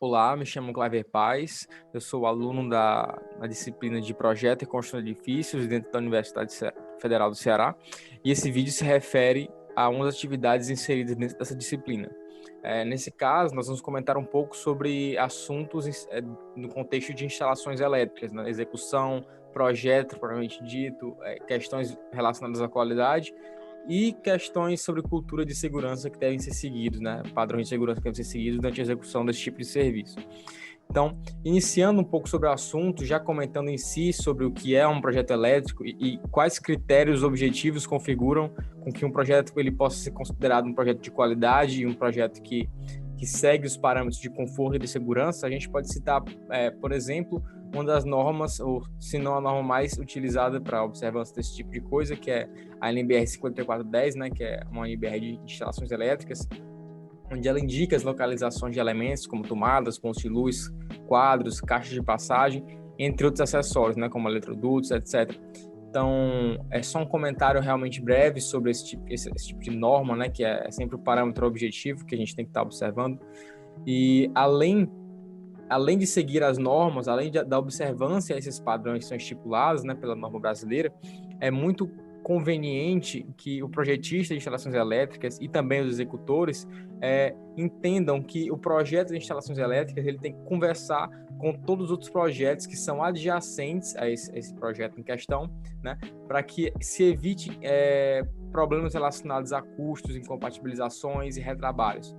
Olá, me chamo Claver Paz, eu sou aluno da disciplina de Projeto e Construção de Edifícios dentro da Universidade Federal do Ceará, e esse vídeo se refere a umas atividades inseridas dentro dessa disciplina. Nesse caso, nós vamos comentar um pouco sobre assuntos no contexto de instalações elétricas, na execução, projeto, propriamente dito, questões relacionadas à qualidade e questões sobre cultura de segurança que devem ser seguidos, né? Padrões de segurança que devem ser seguidos durante a execução desse tipo de serviço. Então, iniciando um pouco sobre o assunto, já comentando em si sobre o que é um projeto elétrico e quais critérios objetivos configuram com que um projeto ele possa ser considerado um projeto de qualidade e um projeto que segue os parâmetros de conforto e de segurança, a gente pode citar, por exemplo, uma das normas, ou se não a norma mais utilizada para a observância desse tipo de coisa, que é a NBR 5410, né, que é uma NBR de instalações elétricas, onde ela indica as localizações de elementos como tomadas, pontos de luz, quadros, caixas de passagem, entre outros acessórios, né, como eletrodutos, etc. Então, é só um comentário realmente breve sobre esse tipo de norma, né, que é sempre o parâmetro objetivo que a gente tem que estar observando. E além de seguir as normas, além da observância a esses padrões que são estipulados, né, pela norma brasileira, é muito conveniente que o projetista de instalações elétricas e também os executores entendam que o projeto de instalações elétricas ele tem que conversar com todos os outros projetos que são adjacentes a esse projeto em questão, né, para que se evite problemas relacionados a custos, incompatibilizações e retrabalhos.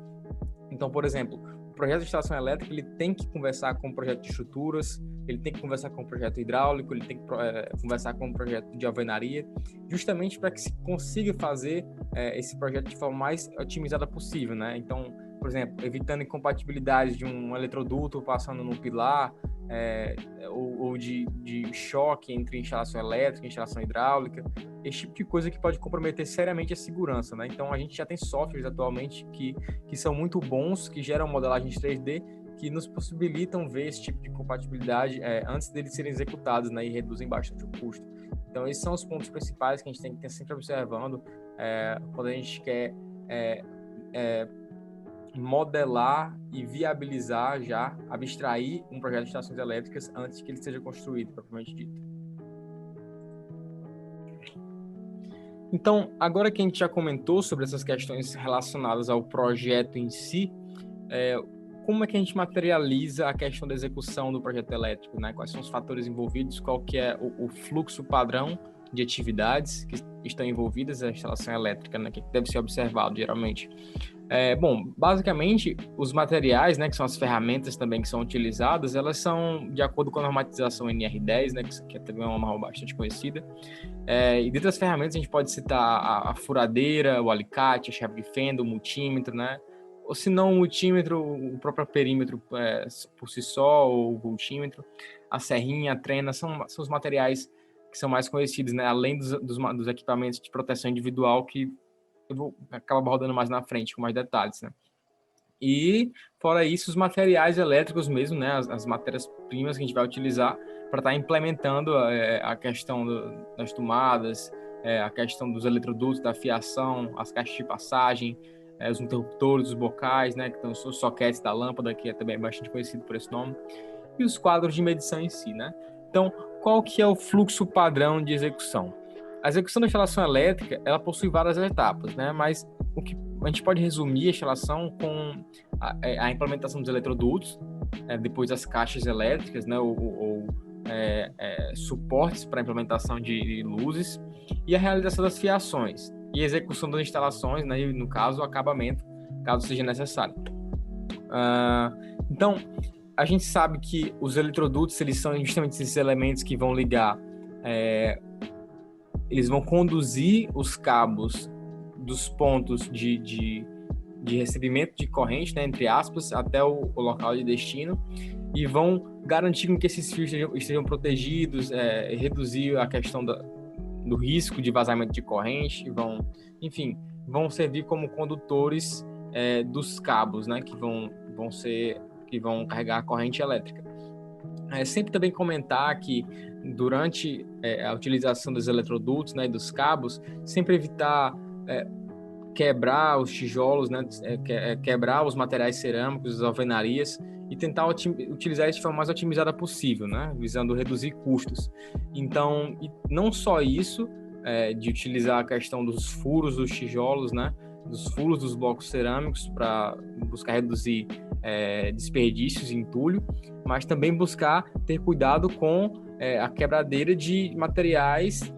Então, por exemplo, o projeto de instalação elétrica ele tem que conversar com o projeto de estruturas, ele tem que conversar com o projeto hidráulico, ele tem que conversar com o projeto de alvenaria, justamente para que se consiga fazer esse projeto de forma mais otimizada possível, né? Então, por exemplo, evitando incompatibilidades de um eletroduto passando num pilar, ou de choque entre instalação elétrica e instalação hidráulica, esse tipo de coisa que pode comprometer seriamente a segurança, né? Então, a gente já tem softwares atualmente que são muito bons, que geram modelagens 3D, que nos possibilitam ver esse tipo de compatibilidade antes deles serem executados, né? E reduzem bastante o custo. Então, esses são os pontos principais que a gente tem que estar sempre observando quando a gente quer modelar e viabilizar já, abstrair um projeto de estações elétricas antes que ele seja construído, propriamente dito. Então, agora que a gente já comentou sobre essas questões relacionadas ao projeto em si, como é que a gente materializa a questão da execução do projeto elétrico, né? Quais são os fatores envolvidos, qual que é o fluxo padrão de atividades que estão envolvidas na instalação elétrica, né? Que deve ser observado geralmente. Bom, basicamente, os materiais, né, que são as ferramentas também que são utilizadas, elas são de acordo com a normatização NR10, né, que é também uma norma bastante conhecida. E dentro das ferramentas a gente pode citar a furadeira, o alicate, a chave de fenda, o multímetro, né? Ou se não o multímetro, o próprio perímetro por si só, ou o voltímetro, a serrinha, a trena, são os materiais que são mais conhecidos, né? Além dos equipamentos de proteção individual que eu vou acabar abordando mais na frente, com mais detalhes, né? E, fora isso, os materiais elétricos mesmo, né? As matérias-primas que a gente vai utilizar para estar implementando a questão das tomadas, a questão dos eletrodutos, da fiação, as caixas de passagem, os interruptores, os bocais, né? Que estão os soquetes da lâmpada, que é também bastante conhecido por esse nome, e os quadros de medição em si, né? Então, qual que é o fluxo padrão de execução? A execução da instalação elétrica, ela possui várias etapas, né? Mas o que a gente pode resumir a instalação com a implementação dos eletrodutos, depois as caixas elétricas, né? Ou suportes para a implementação de luzes e a realização das fiações e a execução das instalações, né? E, no caso, o acabamento, caso seja necessário. Então, a gente sabe que os eletrodutos, eles são justamente esses elementos que vão ligar, eles vão conduzir os cabos dos pontos de recebimento de corrente, né, entre aspas, até o local de destino, e vão garantir que esses fios estejam protegidos, reduzir a questão do risco de vazamento de corrente, vão servir como condutores dos cabos, né, que vão carregar a corrente elétrica. Sempre também comentar que durante a utilização dos eletrodutos, né, e dos cabos, sempre evitar quebrar os tijolos, né, quebrar os materiais cerâmicos, as alvenarias, e tentar utilizar isso de forma mais otimizada possível, né? Visando reduzir custos. Então, e não só isso, de utilizar a questão dos furos dos tijolos, né? Dos furos dos blocos cerâmicos para buscar reduzir desperdícios em entulho, mas também buscar ter cuidado com a quebradeira de materiais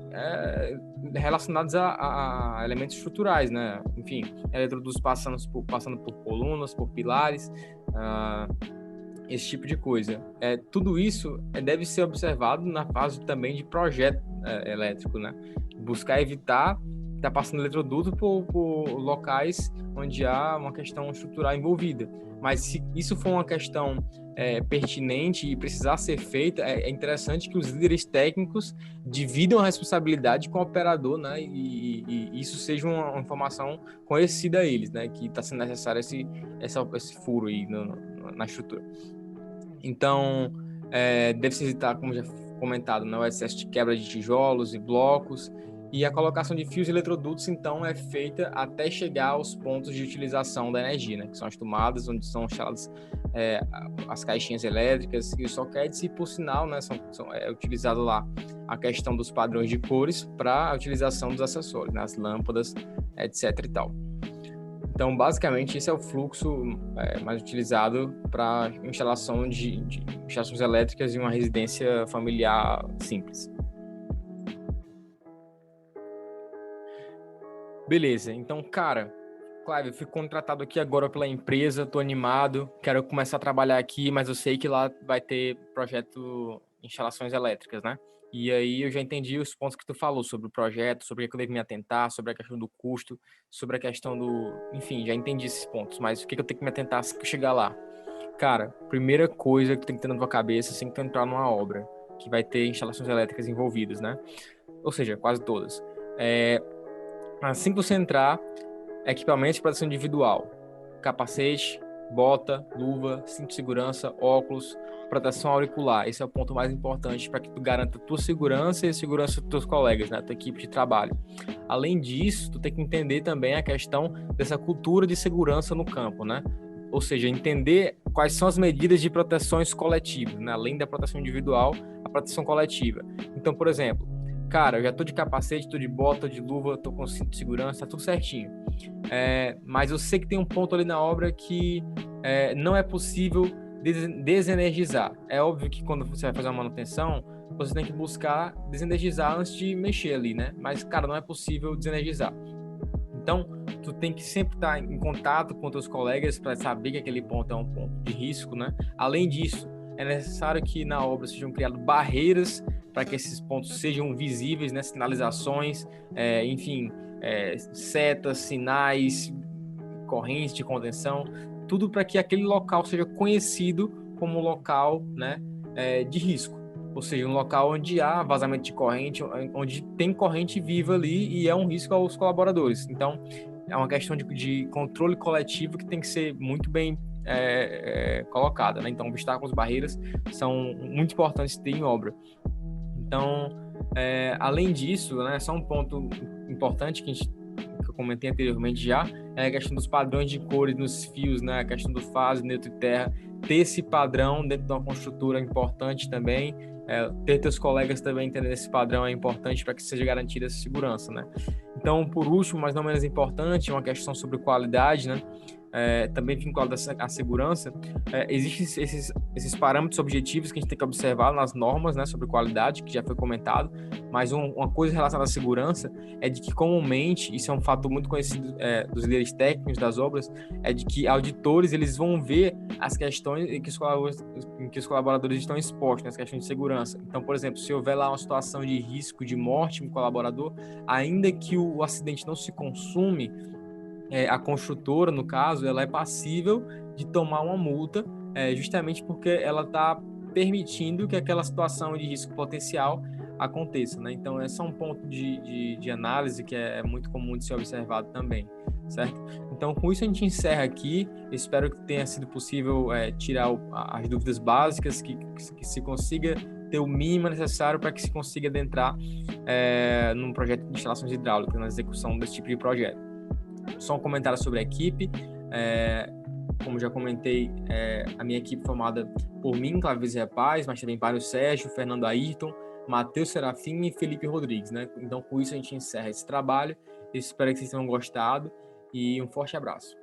relacionados a elementos estruturais, né? Enfim, eletrodutos passando por colunas, por pilares, esse tipo de coisa. Tudo isso deve ser observado na fase também de projeto elétrico, né? Buscar evitar estar passando eletroduto por locais onde há uma questão estrutural envolvida. Mas se isso for uma questão pertinente e precisar ser feita, é interessante que os líderes técnicos dividam a responsabilidade com o operador, né? E isso seja uma informação conhecida a eles, né? Que está sendo necessário esse furo aí na estrutura. Então, deve-se evitar, como já comentado, né, o excesso de quebra de tijolos e blocos, e a colocação de fios e eletrodutos, então, é feita até chegar aos pontos de utilização da energia, né, que são as tomadas, onde são instaladas as caixinhas elétricas e os sockets, e, por sinal, né, é utilizado lá a questão dos padrões de cores para a utilização dos acessórios, né, as lâmpadas, etc. e tal. Então, basicamente, esse é o fluxo mais utilizado para instalação de instalações elétricas em uma residência familiar simples. Beleza, então, cara, Clive, eu fui contratado aqui agora pela empresa, tô animado, quero começar a trabalhar aqui, mas eu sei que lá vai ter projeto de instalações elétricas, né? E aí eu já entendi os pontos que tu falou sobre o projeto, sobre o que eu devo me atentar, sobre a questão do custo, sobre a questão do... Enfim, já entendi esses pontos, mas o que eu tenho que me atentar se eu chegar lá? Cara, primeira coisa que tu tem que ter na tua cabeça assim que tu entrar numa obra, que vai ter instalações elétricas envolvidas, né? Ou seja, quase todas. Assim que você entrar, equipamentos de proteção individual, capacete, bota, luva, cinto de segurança, óculos, proteção auricular. Esse é o ponto mais importante para que tu garanta a tua segurança e a segurança dos teus colegas, né? A tua equipe de trabalho. Além disso, tu tem que entender também a questão dessa cultura de segurança no campo, né? Ou seja, entender quais são as medidas de proteções coletivas, né? Além da proteção individual, a proteção coletiva. Então, por exemplo, cara, eu já tô de capacete, tô de bota, de luva, tô com cinto de segurança, tá tudo certinho. Mas eu sei que tem um ponto ali na obra que não é possível desenergizar. É óbvio que quando você vai fazer uma manutenção, você tem que buscar desenergizar antes de mexer ali, né? Mas, cara, não é possível desenergizar. Então, tu tem que sempre estar em contato com teus colegas para saber que aquele ponto é um ponto de risco, né? Além disso, é necessário que na obra sejam criadas barreiras para que esses pontos sejam visíveis, né? Sinalizações, enfim, setas, sinais, correntes de contenção, tudo para que aquele local seja conhecido como local, né, de risco. Ou seja, um local onde há vazamento de corrente, onde tem corrente viva ali e é um risco aos colaboradores. Então, é uma questão de controle coletivo que tem que ser muito bem colocada, né? Então, obstáculos, barreiras são muito importantes de ter em obra. Então, além disso, né, só um ponto importante que eu comentei anteriormente já, é a questão dos padrões de cores nos fios, né, a questão do fase, neutro e terra. Ter esse padrão dentro de uma construtora é importante também. Ter teus colegas também entendendo esse padrão é importante para que seja garantida essa segurança, né? Então, por último, mas não menos importante, uma questão sobre qualidade, né? Também vinculado à segurança, existem esses parâmetros objetivos que a gente tem que observar nas normas, né, sobre qualidade, que já foi comentado, mas uma coisa relacionada à segurança é de que, comumente, isso é um fato muito conhecido dos líderes técnicos das obras, é de que auditores eles vão ver as questões em que os colaboradores estão expostos, nas questões de segurança. Então, por exemplo, se houver lá uma situação de risco de morte no colaborador, ainda que o acidente não se consume, a construtora, no caso, ela é passível de tomar uma multa, justamente porque ela está permitindo que aquela situação de risco potencial aconteça, né? Então, esse é um ponto de análise que é muito comum de ser observado também, certo? Então, com isso a gente encerra aqui. Espero que tenha sido possível tirar as dúvidas básicas, que se consiga ter o mínimo necessário para que se consiga adentrar num projeto de instalações hidráulicas, na execução desse tipo de projeto. Só um comentário sobre a equipe. como já comentei, a minha equipe formada por mim, Clavis Repaz, mas também Mário Sérgio, Fernando Ayrton, Matheus Serafim e Felipe Rodrigues, né? Então, com isso, a gente encerra esse trabalho. Eu espero que vocês tenham gostado e um forte abraço.